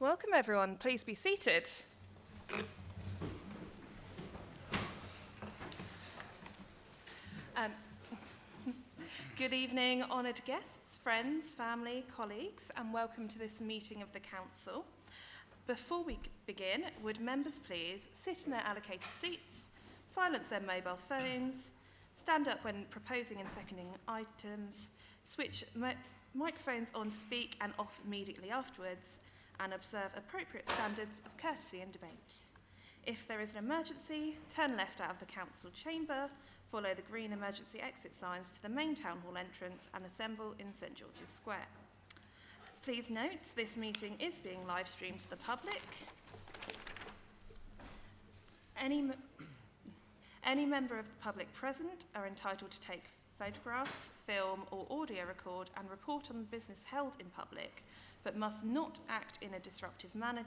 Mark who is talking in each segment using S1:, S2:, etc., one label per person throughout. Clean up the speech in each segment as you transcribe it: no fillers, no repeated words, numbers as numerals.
S1: Welcome everyone, please be seated. Good evening, honoured guests, friends, family, colleagues, and welcome to this meeting of the Council. Before we begin, would members please sit in their allocated seats, silence their mobile phones, stand up when proposing and seconding items, switch microphones on to speak and off immediately afterwards, and observe appropriate standards of courtesy and debate. If there is an emergency, turn left out of the council chamber, follow the green emergency exit signs to the main town hall entrance and assemble in St George's Square. Please note, this meeting is being live streamed to the public. Any member of the public present are entitled to take photographs, film or audio record and report on the business held in public, but must not act in a disruptive manner.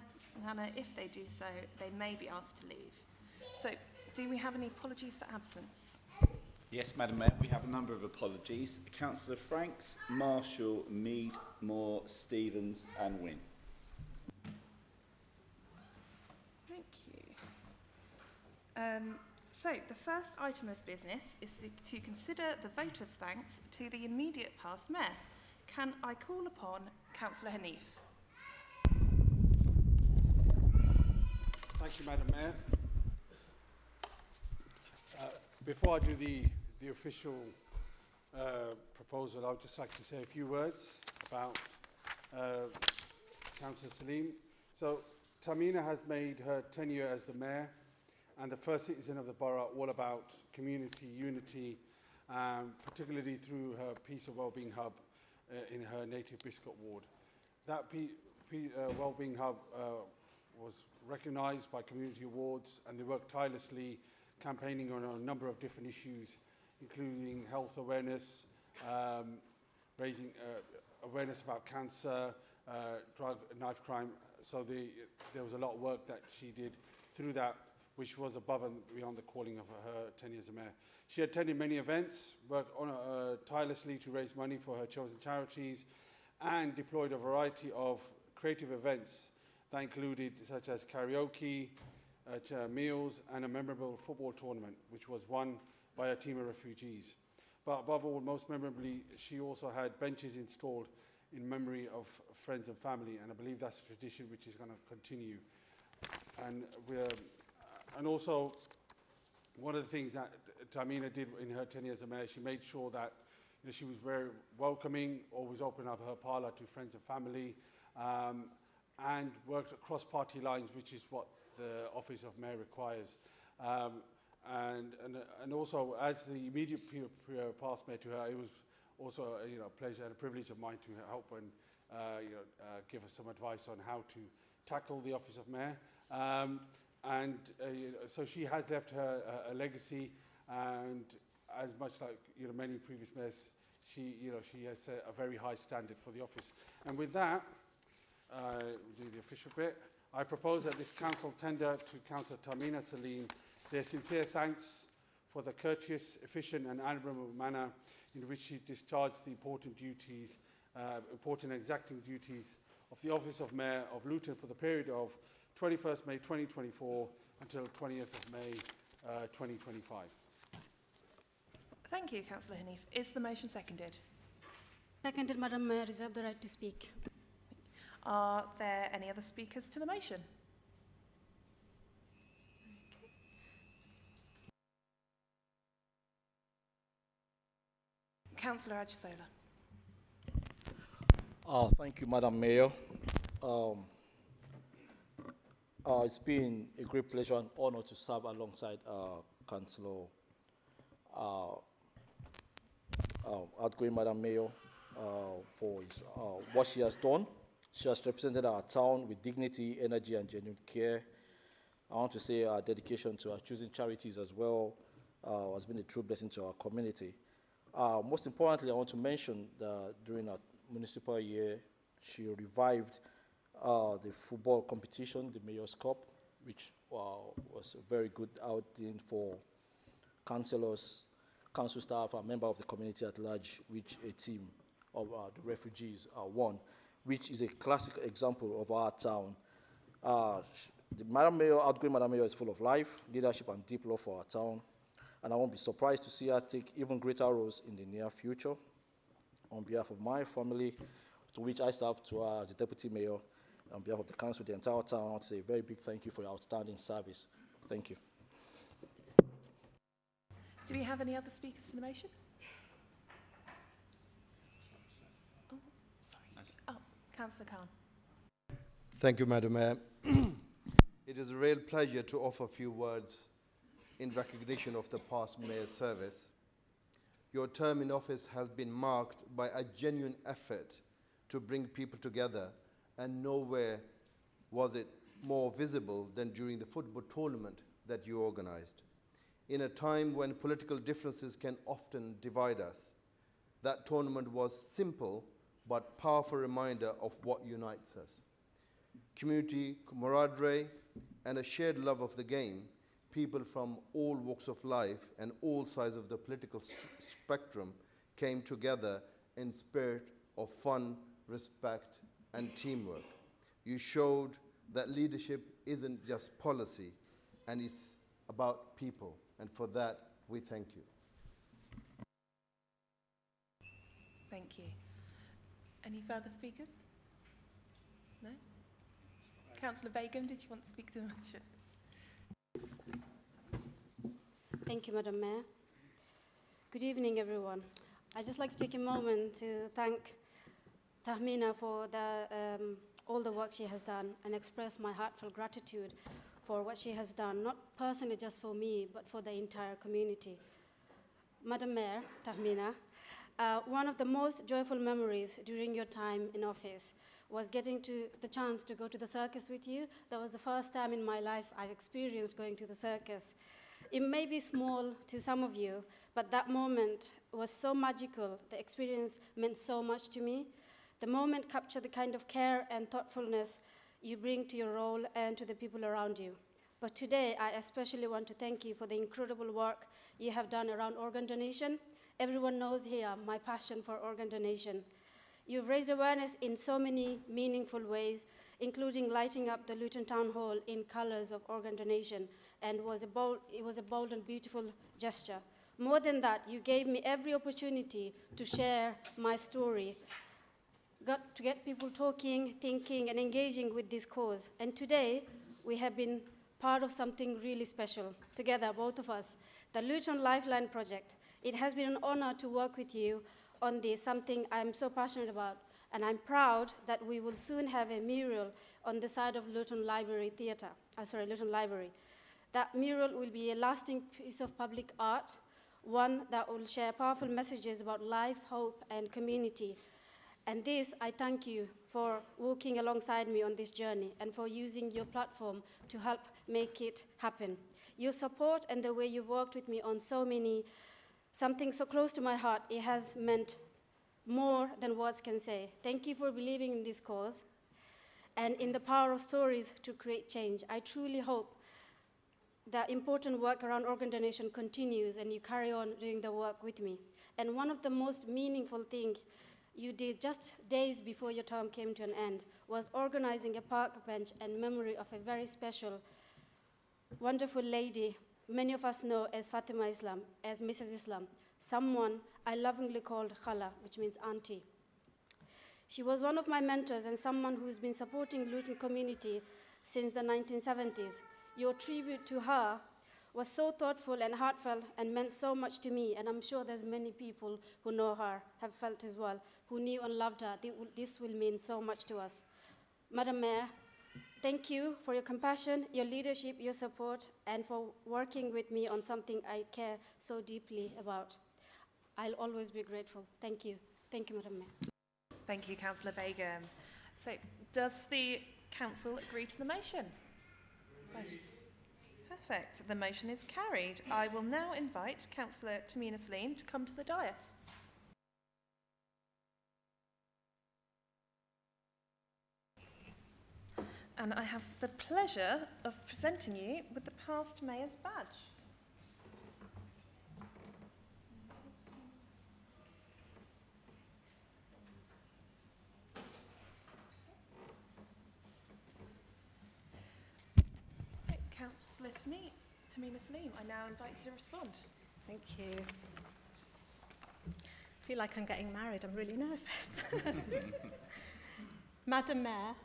S1: If they do so, they may be asked to leave. So, do we have any apologies for absence?
S2: Yes, Madam Mayor, we have a number of apologies. Councillor Franks, Marshall, Mead, Moore, Stevens and Wynne.
S1: Thank you. So, the first item of business is to consider the vote of thanks to the immediate past mayor. Can I call upon Councillor Hanif?
S3: Thank you, Madam Mayor. Before I do the official proposal, I would just like to say a few words about Councillor Salim. So, Tamina has made her tenure as the mayor and the first citizen of the borough all about community unity, particularly through her Peace and Wellbeing Hub in her native Biscot ward. That Wellbeing Hub was recognised by community awards, and they worked tirelessly campaigning on a number of different issues, including health awareness, raising awareness about cancer, drug and knife crime. So there was a lot of work that she did through that, which was above and beyond the calling of her tenure as a mayor. She attended many events, worked on, tirelessly to raise money for her chosen charities, and deployed a variety of creative events that included such as karaoke, meals, and a memorable football tournament, which was won by a team of refugees. But above all, most memorably, she also had benches installed in memory of friends and family, and I believe that's a tradition which is going to continue. And also, one of the things that Tamina did in her tenure as a mayor, she made sure that she was very welcoming, always opened up her parlour to friends and family, and worked across party lines, which is what the office of mayor requires. And also, as the immediate past mayor to her, it was also a pleasure and a privilege of mine to help and give us some advice on how to tackle the office of mayor. So she has left her a legacy, and as much like many previous mayors, she has set a very high standard for the office. And with that, we'll do the official bit. I propose that this council tender to Councillor Tamina Salim their sincere thanks for the courteous, efficient and admirable manner in which she discharged the important exacting duties of the office of Mayor of Luton for the period of 21st May 2024 until 20th of May 2025.
S1: Thank you, Councillor Hanif. Is the motion seconded?
S4: Seconded, Madam Mayor. Reserve the right to speak.
S1: Are there any other speakers to the motion? Councillor Ajisola.
S5: Thank you, Madam Mayor. It's been a great pleasure and honor to serve alongside Councillor outgoing Madam Mayor for what she has done. She has represented our town with dignity, energy, and genuine care. I want to say our dedication to our choosing charities as well has been a true blessing to our community. Most importantly, I want to mention that during our municipal year, she revived the football competition, the Mayor's Cup, which was a very good outing for councillors, council staff, and members of the community at large, which a team of the refugees won, which is a classic example of our town Madam Mayor, outgoing Madam Mayor is full of life, leadership, and deep love for our town. And I won't be surprised to see her take even greater roles in the near future. On behalf of my family, to which I serve to her as the Deputy Mayor, on behalf of the council, the entire town, I want to say a very big thank you for your outstanding service. Thank you.
S1: Do we have any other speakers to the motion? Oh, sorry. Oh, Councillor Khan.
S6: Thank you, Madam Mayor. It is a real pleasure to offer a few words in recognition of the past mayor's service. Your term in office has been marked by a genuine effort to bring people together, and nowhere was it more visible than during the football tournament that you organized. In a time when political differences can often divide us, that tournament was simple but powerful reminder of what unites us. Community camaraderie and a shared love of the game. People from all walks of life and all sides of the political spectrum came together in spirit of fun, respect, and teamwork. You showed that leadership isn't just policy, and it's about people, and for that, we thank you.
S1: Thank you. Any further speakers? No? Councillor Begum, did you want to speak to the motion?
S4: Thank you, Madam Mayor. Good evening, everyone. I'd just like to take a moment to thank Tahmina for all the work she has done and express my heartfelt gratitude for what she has done, not personally just for me, but for the entire community. Madam Mayor, Tahmina, one of the most joyful memories during your time in office was getting the chance to go to the circus with you. That was the first time in my life I've experienced going to the circus. It may be small to some of you, but that moment was so magical. The experience meant so much to me. The moment captured the kind of care and thoughtfulness you bring to your role and to the people around you. But today, I especially want to thank you for the incredible work you have done around organ donation. Everyone knows here my passion for organ donation. You've raised awareness in so many meaningful ways, including lighting up the Luton Town Hall in colors of organ donation, and it was a bold and beautiful gesture. More than that, you gave me every opportunity to share my story, to get people talking, thinking, and engaging with this cause. And today, we have been part of something really special, together, both of us, the Luton Lifeline Project. It has been an honor to work with you on this, something I'm so passionate about. And I'm proud that we will soon have a mural on the side of Luton Library Luton Library. That mural will be a lasting piece of public art, one that will share powerful messages about life, hope, and community. And this, I thank you for walking alongside me on this journey and for using your platform to help make it happen. Your support and the way you've worked with me on something so close to my heart, it has meant more than words can say. Thank you for believing in this cause and in the power of stories to create change. I truly hope that important work around organ donation continues and you carry on doing the work with me. And one of the most meaningful things you did just days before your term came to an end was organizing a park bench in memory of a very special, wonderful lady many of us know as Fatima Islam, as Mrs. Islam, someone I lovingly called Khala, which means auntie. She was one of my mentors and someone who's been supporting Luton community since the 1970s. Your tribute to her was so thoughtful and heartfelt and meant so much to me, and I'm sure there's many people who know her, have felt as well, who knew and loved her. This will mean so much to us. Madam Mayor, thank you for your compassion, your leadership, your support, and for working with me on something I care so deeply about. I'll always be grateful. Thank you. Thank you, Madam Mayor.
S1: Thank you, Councillor Begum. So, does the council agree to the motion? Perfect. The motion is carried. I will now invite Councillor Tamina Salim to come to the dais. And I have the pleasure of presenting you with the past mayor's badge. Councillor Tamina Salim, I now invite you to respond.
S7: Thank you. I feel like I'm getting married. I'm really nervous. Madam Mayor,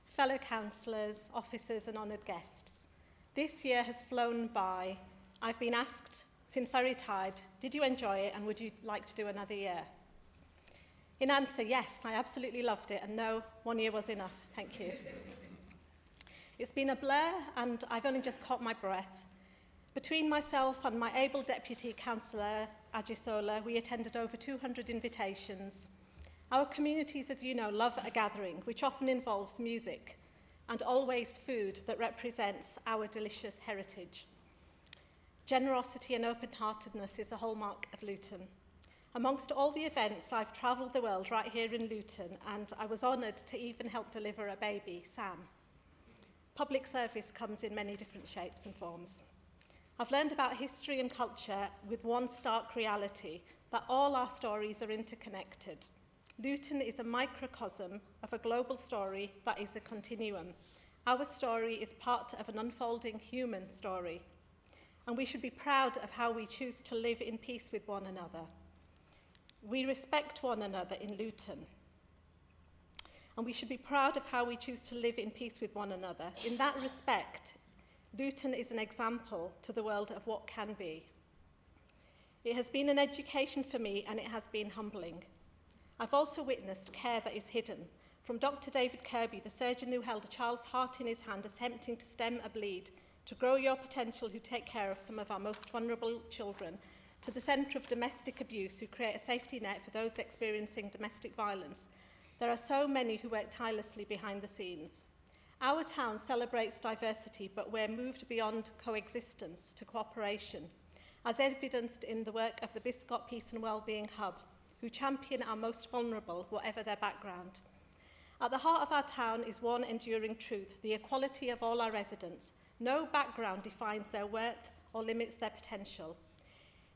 S7: fellow councillors, officers and honoured guests, this year has flown by. I've been asked since I retired, did you enjoy it and would you like to do another year? In answer, yes, I absolutely loved it, and no, 1 year was enough. Thank you. It's been a blur and I've only just caught my breath. Between myself and my able Deputy Councillor, Ajisola, we attended over 200 invitations. Our communities, as you know, love a gathering, which often involves music and always food that represents our delicious heritage. Generosity and open-heartedness is a hallmark of Luton. Amongst all the events, I've travelled the world right here in Luton, and I was honoured to even help deliver a baby, Sam. Public service comes in many different shapes and forms. I've learned about history and culture with one stark reality, that all our stories are interconnected. Luton is a microcosm of a global story that is a continuum. Our story is part of an unfolding human story, and we should be proud of how we choose to live in peace with one another. We respect one another in Luton, and we should be proud of how we choose to live in peace with one another. In that respect, Luton is an example to the world of what can be. It has been an education for me, and it has been humbling. I've also witnessed care that is hidden, from Dr. David Kirby, the surgeon who held a child's heart in his hand attempting to stem a bleed, to Grow Your Potential, who take care of some of our most vulnerable children, to the Centre of Domestic Abuse, who create a safety net for those experiencing domestic violence. There are so many who work tirelessly behind the scenes. Our town celebrates diversity, but we're moved beyond coexistence to cooperation, as evidenced in the work of the Biscot Peace and Wellbeing Hub, who champion our most vulnerable, whatever their background. At the heart of our town is one enduring truth, the equality of all our residents. No background defines their worth or limits their potential.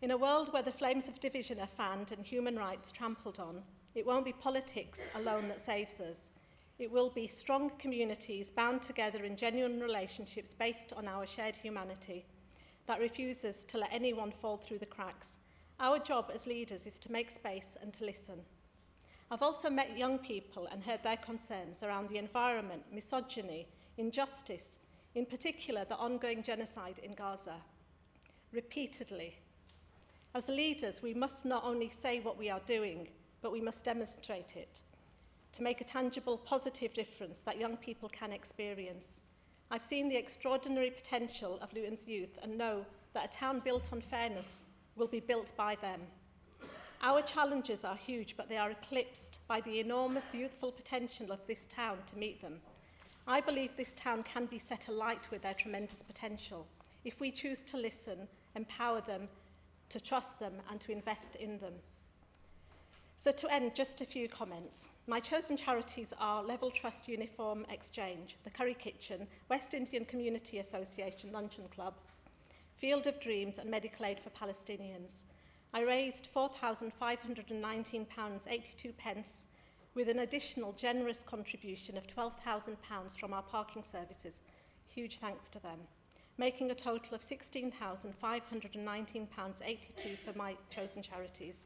S7: In a world where the flames of division are fanned and human rights trampled on, it won't be politics alone that saves us. It will be strong communities bound together in genuine relationships based on our shared humanity that refuses to let anyone fall through the cracks. Our job as leaders is to make space and to listen. I've also met young people and heard their concerns around the environment, misogyny, injustice, in particular the ongoing genocide in Gaza. Repeatedly. As leaders, we must not only say what we are doing, but we must demonstrate it to make a tangible, positive difference that young people can experience. I've seen the extraordinary potential of Luton's youth and know that a town built on fairness will be built by them. Our challenges are huge, but they are eclipsed by the enormous youthful potential of this town to meet them. I believe this town can be set alight with their tremendous potential if we choose to listen, empower them, to trust them and to invest in them. So to end, just a few comments. My chosen charities are Level Trust Uniform Exchange, the Curry Kitchen, West Indian Community Association Luncheon Club, Field of Dreams and Medical Aid for Palestinians. I raised £4,519.82 with an additional generous contribution of £12,000 from our parking services. Huge thanks to them, making a total of £16,519.82 for my chosen charities.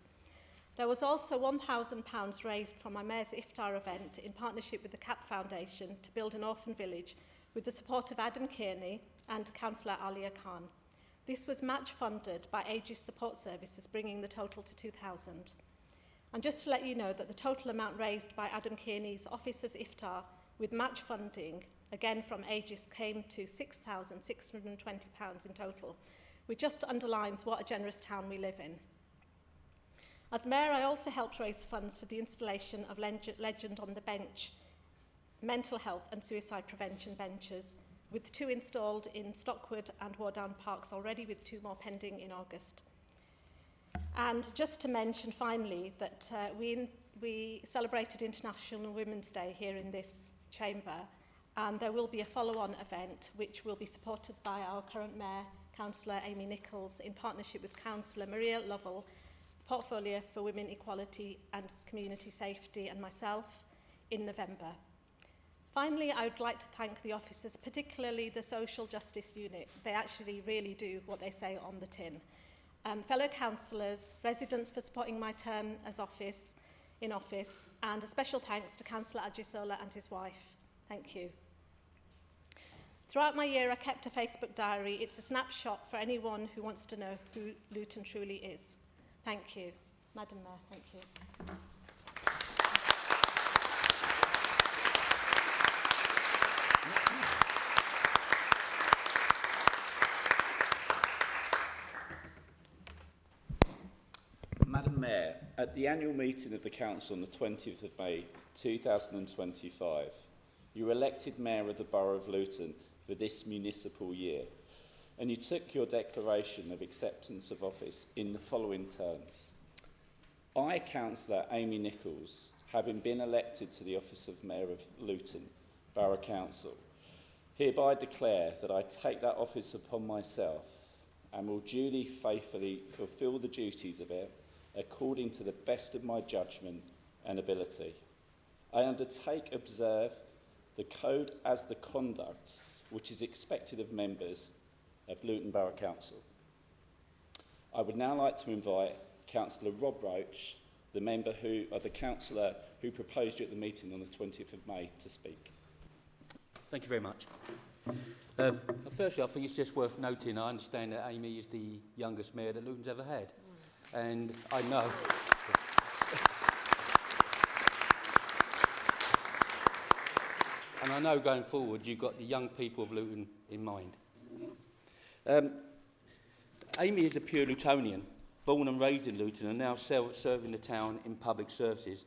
S7: There was also £1,000 raised from my Mayor's Iftar event in partnership with the CAP Foundation to build an orphan village with the support of Adam Kearney and Councillor Alia Khan. This was match funded by Aegis Support Services, bringing the total to £2,000. And just to let you know that the total amount raised by Adam Kearney's Officers Iftar with match funding, again from Aegis, came to £6,620 in total, which just underlines what a generous town we live in. As Mayor, I also helped raise funds for the installation of Legend on the Bench, mental health and suicide prevention benches, with 2 installed in Stockwood and Wardown Parks already, with 2 more pending in August. And just to mention finally that we celebrated International Women's Day here in this chamber, and there will be a follow-on event which will be supported by our current Mayor, Councillor Amy Nichols, in partnership with Councillor Maria Lovell, Portfolio for Women, Equality and Community Safety, and myself in November. Finally, I would like to thank the officers, particularly the Social Justice Unit. They actually really do what they say on the tin. Fellow councillors, residents for supporting my term in office, and a special thanks to Councillor Ajisola and his wife. Thank you. Throughout my year, I kept a Facebook diary. It's a snapshot for anyone who wants to know who Luton truly is. Thank you. Madam Mayor, thank you.
S2: Madam Mayor, at the annual meeting of the Council on the 20th of May 2025, you were elected Mayor of the Borough of Luton for this municipal year, and you took your declaration of acceptance of office in the following terms. I, Councillor Amy Nichols, having been elected to the office of Mayor of Luton Borough Council, hereby declare that I take that office upon myself and will duly, faithfully fulfil the duties of it according to the best of my judgment and ability. I undertake, observe the code as the conduct which is expected of members of Luton Borough Council. I would now like to invite Councillor Rob Roach, the councillor who proposed you at the meeting on the 20th of May, to speak.
S8: Thank you very much. Firstly, I think it's just worth noting, I understand that Amy is the youngest mayor that Luton's ever had. And I know... and I know going forward you've got the young people of Luton in mind. Amy is a pure Lutonian, born and raised in Luton and now serving the town in public services.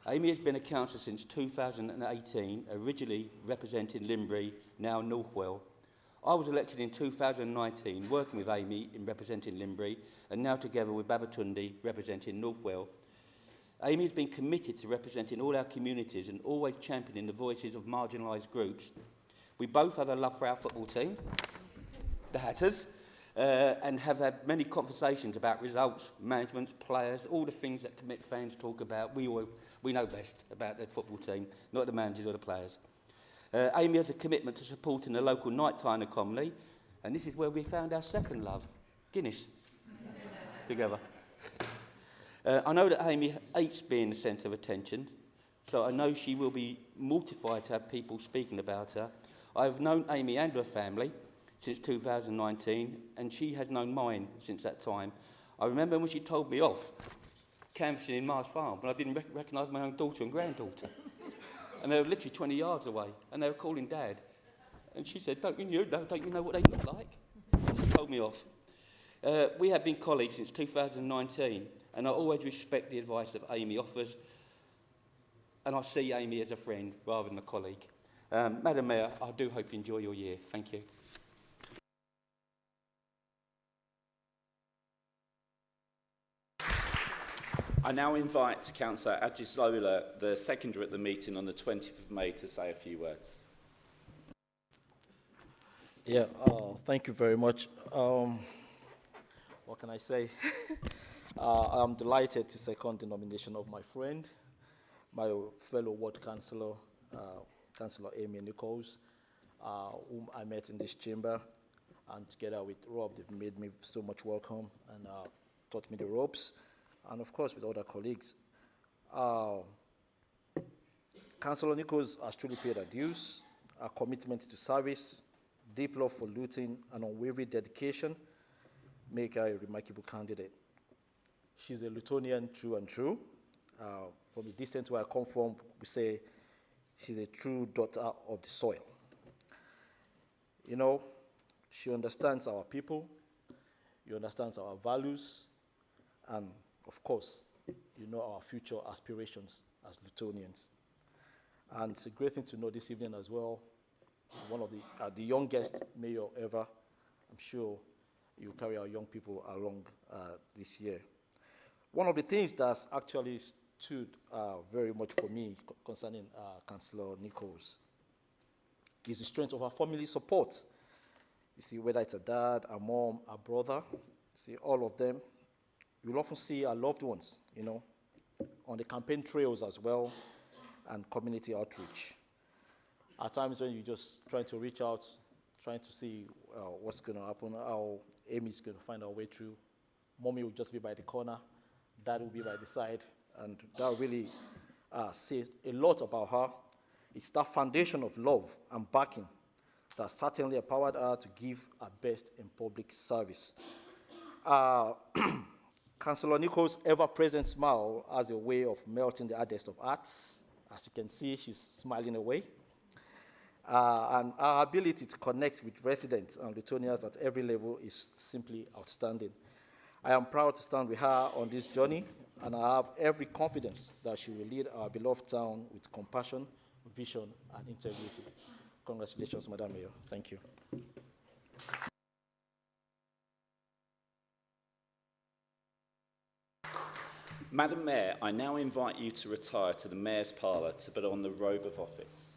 S8: Amy has been a councillor since 2018, originally representing Limbury, now Northwell. I was elected in 2019, working with Amy in representing Limbury, and now together with Babatunde representing Northwell. Amy has been committed to representing all our communities and always championing the voices of marginalised groups. We both have a love for our football team, the Hatters, and have had many conversations about results, management, players, all the things that Commit fans talk about. We know best about the football team, not the managers or the players. Amy has a commitment to supporting the local nighttime economy, and this is where we found our second love, Guinness, together. I know that Amy hates being the centre of attention, so I know she will be mortified to have people speaking about her. I have known Amy and her family since 2019, and she has known mine since that time. I remember when she told me off, canvassing in Mars Farm, when I didn't recognise my own daughter and granddaughter. And they were literally 20 yards away, and they were calling Dad. And she said, don't you know what they look like? She told me off. We have been colleagues since 2019, and I always respect the advice that Amy offers, and I see Amy as a friend rather than a colleague. Madam Mayor, I do hope you enjoy your year. Thank you.
S2: I now invite Councillor Ajisola, the seconder at the meeting on the 20th of May, to say a few words.
S5: Yeah, thank you very much. What can I say? I'm delighted to second the nomination of my friend, my fellow ward councillor, Councillor Amy Nichols, whom I met in this chamber, and together with Rob, they've made me so much welcome and taught me the ropes, and of course with other colleagues. Councillor Nichols has truly paid her dues. Her commitment to service, deep love for Luton, and unwavering dedication make her a remarkable candidate. She's a Lutonian true and true. From the distance where I come from, we say she's a true daughter of the soil. You know, she understands our people, she understands our values, and of course, you know our future aspirations as Lutonians. And it's a great thing to know this evening as well, one of the youngest mayor ever. I'm sure you carry our young people along this year. One of the things that's actually stood very much for me concerning Councillor Nichols is the strength of our family support. You see, whether it's a dad, a mom, a brother, you see, all of them. You'll often see our loved ones, you know, on the campaign trails as well, and community outreach. At times when you're just trying to reach out, trying to see what's going to happen, how Amy's going to find her way through. Mommy will just be by the corner, Dad will be by the side, and that really says a lot about her. It's that foundation of love and backing that certainly empowered her to give her best in public service. Councillor Nichols' ever-present smile has a way of melting the hardest of hearts. As you can see, she's smiling away. And our ability to connect with residents and Lutonians at every level is simply outstanding. I am proud to stand with her on this journey, and I have every confidence that she will lead our beloved town with compassion, vision, and integrity. Congratulations, Madam Mayor. Thank you.
S2: Madam Mayor, I now invite you to retire to the Mayor's Parlour to put on the robe of office.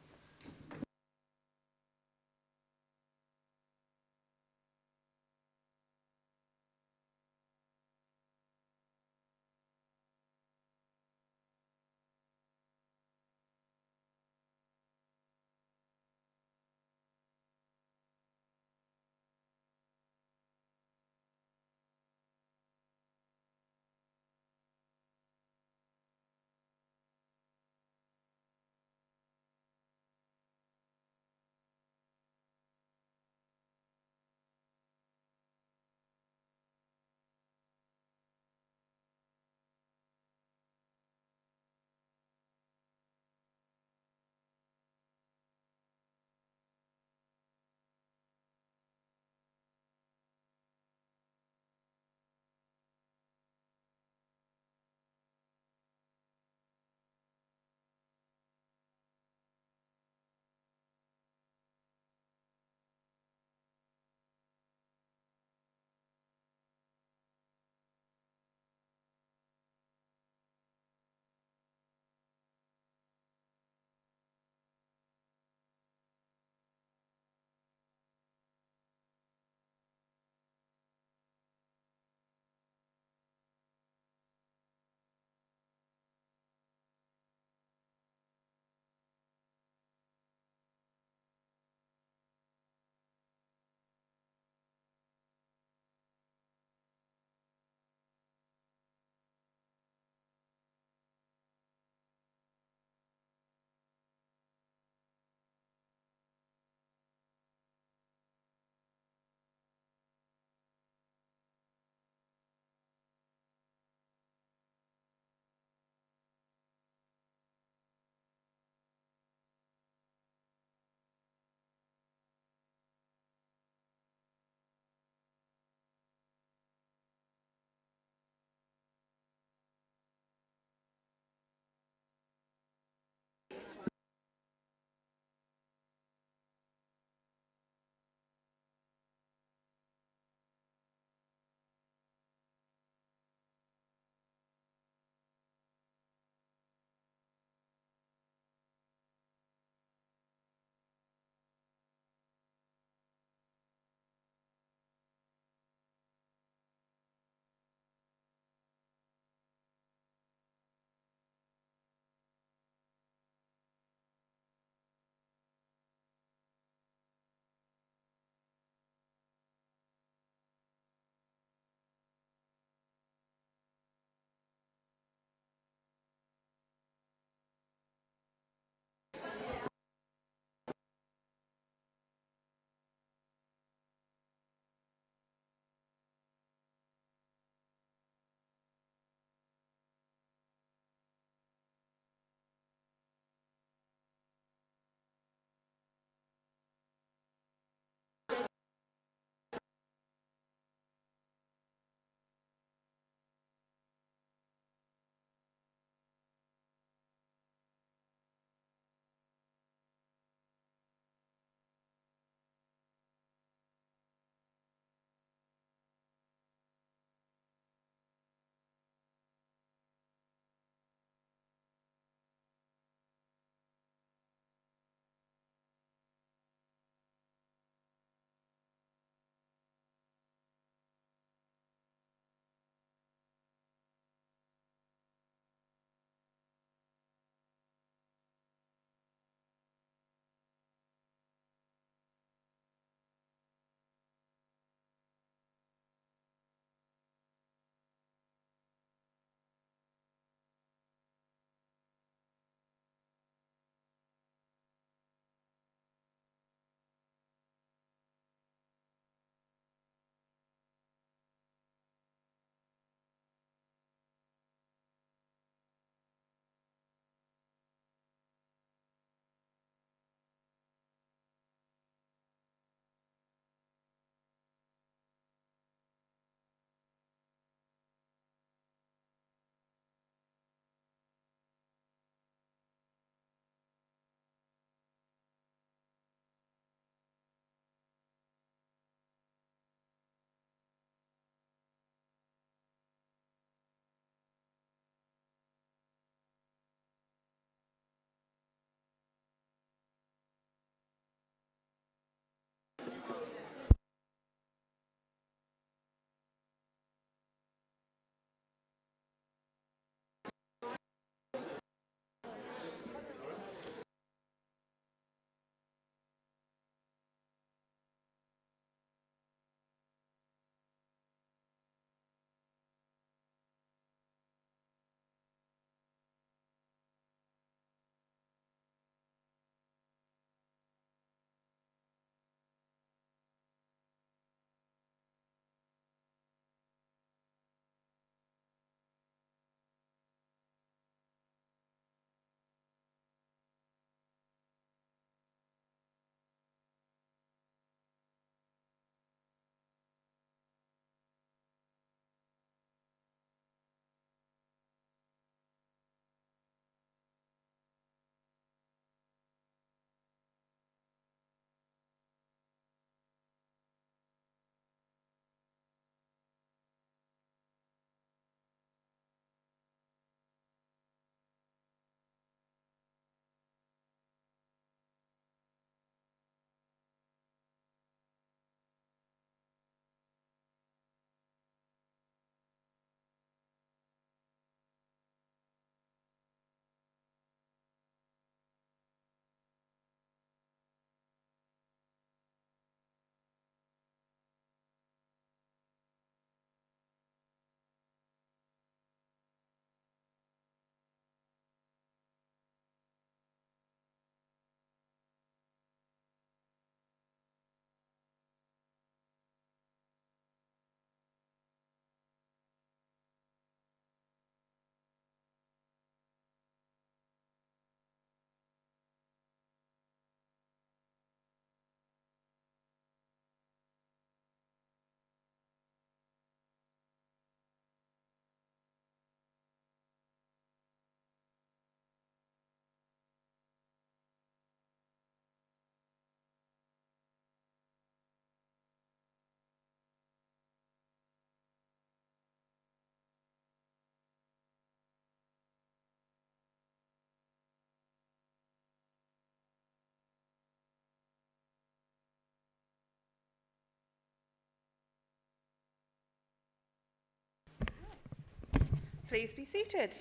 S1: Please be seated.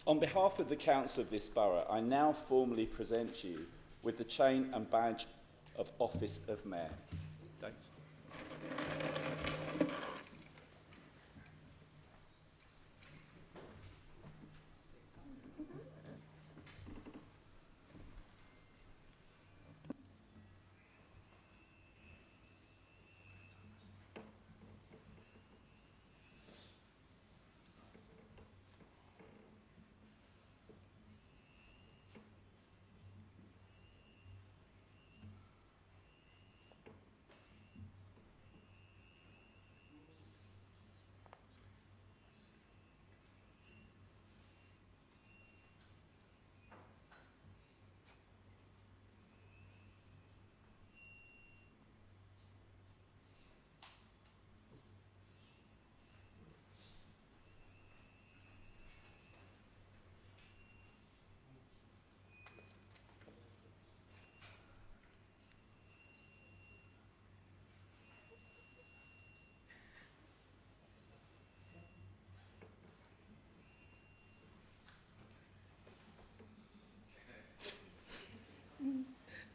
S2: On behalf of the Council of this borough, I now formally present you with the chain and badge of Office of Mayor. Dave.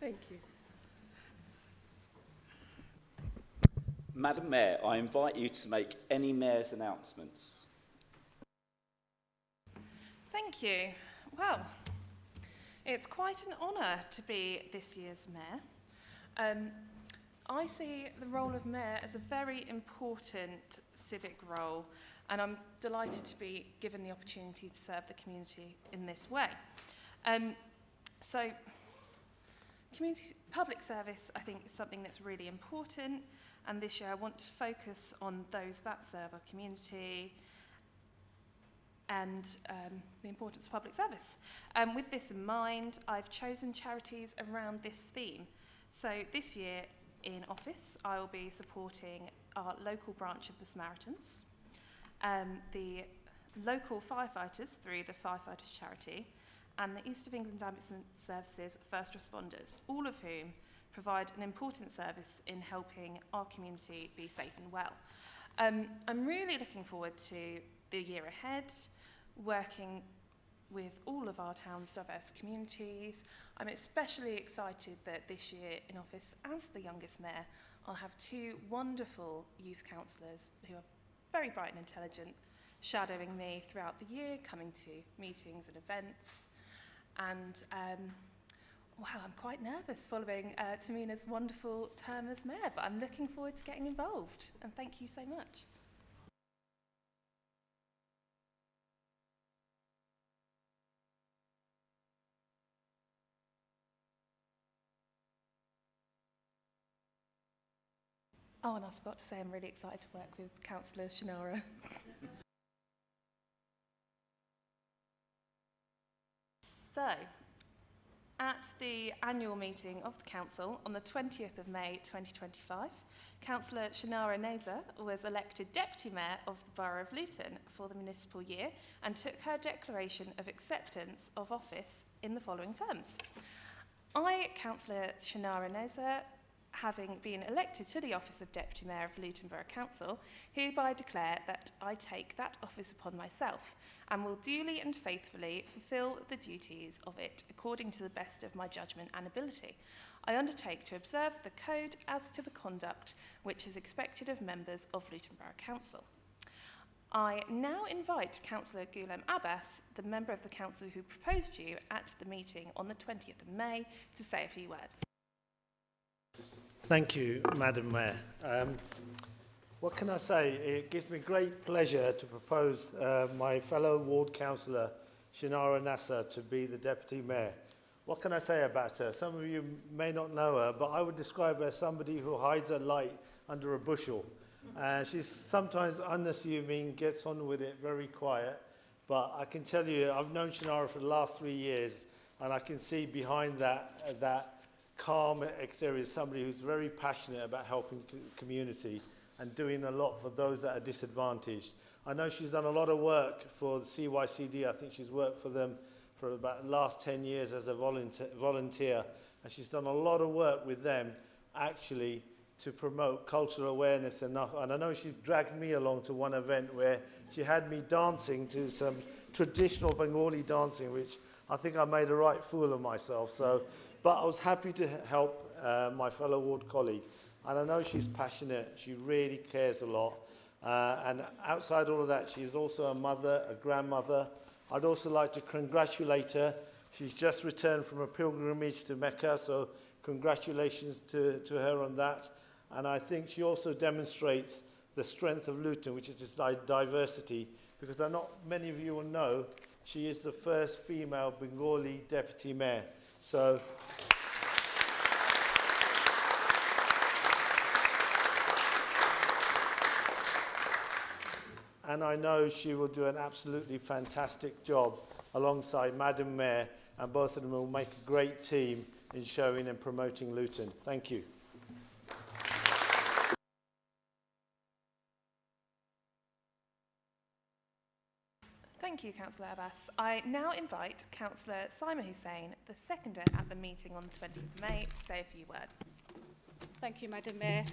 S1: Thank you.
S2: Madam Mayor, I invite you to make any mayor's announcements.
S1: Thank you. Well, it's quite an honour to be this year's mayor. I see the role of mayor as a very important civic role, and I'm delighted to be given the opportunity to serve the community in this way. So, community public service, I think, is something that's really important, and this year I want to focus on those that serve our community and the importance of public service. With this in mind, I've chosen charities around this theme. So this year in office, I will be supporting our local branch of the Samaritans, the local firefighters through the Firefighters Charity, and the East of England Ambulance Services First Responders, all of whom provide an important service in helping our community be safe and well. I'm really looking forward to the year ahead, working with all of our town's diverse communities. I'm especially excited that this year in office, as the youngest mayor, I'll have two wonderful youth councillors who are very bright and intelligent, shadowing me throughout the year, coming to meetings and events. And wow, I'm quite nervous following Tamina's wonderful term as mayor, but I'm looking forward to getting involved. And thank you so much. Oh, and I forgot to say I'm really excited to work with Councillor Shanara. So, at the annual meeting of the Council on the 20th of May 2025, Councillor Shanara Nazer was elected Deputy Mayor of the Borough of Luton for the municipal year and took her declaration of acceptance of office in the following terms. I, Councillor Shanara Nazer, having been elected to the office of Deputy Mayor of Luton Borough Council, hereby declare that I take that office upon myself and will duly and faithfully fulfil the duties of it according to the best of my judgment and ability. I undertake to observe the code as to the conduct which is expected of members of Luton Borough Council. I now invite Councillor Ghulam Abbas, the member of the council who proposed you at the meeting on the 20th of May, to say a few words.
S9: Thank you, Madam Mayor. What can I say? It gives me great pleasure to propose my fellow ward councillor, Shanara Nazer, to be the Deputy Mayor. What can I say about her? Some of you may not know her, but I would describe her as somebody who hides her light under a bushel. She's sometimes unassuming, gets on with it, very quiet. But I can tell you, I've known Shanara for the last 3 years, and I can see behind that calm exterior is somebody who's very passionate about helping the community and doing a lot for those that are disadvantaged. I know she's done a lot of work for the CYCD. I think she's worked for them for about the last 10 years as a volunteer, and she's done a lot of work with them actually to promote cultural awareness enough. And I know she dragged me along to one event where she had me dancing to some traditional Bengali dancing, which I think I made a right fool of myself. So, but I was happy to help my fellow ward colleague. And I know she's passionate. She really cares a lot. And outside all of that, she is also a mother, a grandmother. I'd also like to congratulate her. She's just returned from a pilgrimage to Mecca, so congratulations to her on that. And I think she also demonstrates the strength of Luton, which is its diversity, because I know many of you will know she is the first female Bengali deputy mayor. So and I know she will do an absolutely fantastic job alongside Madam Mayor, and both of them will make a great team in showing and promoting Luton. Thank you.
S1: Thank you, Councillor Abbas. I now invite Councillor Simon Hussain, the seconder at the meeting on the 20th of May, to say a few words.
S10: Thank you, Madam Mayor.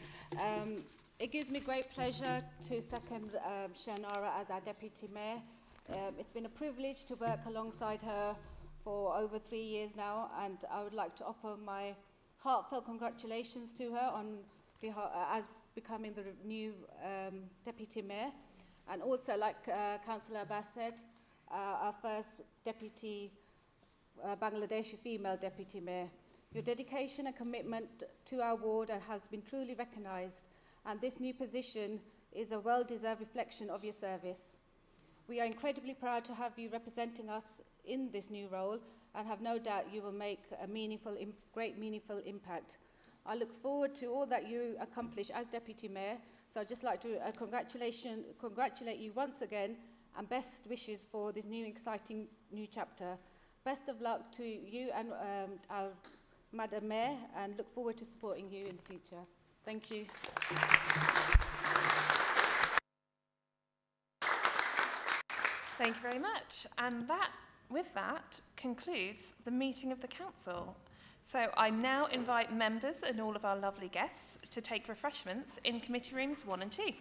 S10: It gives me great pleasure to second Shanara as our Deputy Mayor. It's been a privilege to work alongside her for over 3 years now, and I would like to offer my heartfelt congratulations to her on behalf, as becoming the new Deputy Mayor. And also, like Councillor Abbas said, our first Deputy Bangladeshi female Deputy Mayor. Your dedication and commitment to our ward has been truly recognised, and this new position is a well-deserved reflection of your service. We are incredibly proud to have you representing us in this new role, and have no doubt you will make a great meaningful impact. I look forward to all that you accomplish as Deputy Mayor, so I'd just like to congratulate you once again, and best wishes for this new exciting new chapter. Best of luck to you and our Madam Mayor, and look forward to supporting you in the future. Thank you.
S1: Thank you very much. And with that concludes the meeting of the council. So I now invite members and all of our lovely guests to take refreshments in committee rooms 1 and 2.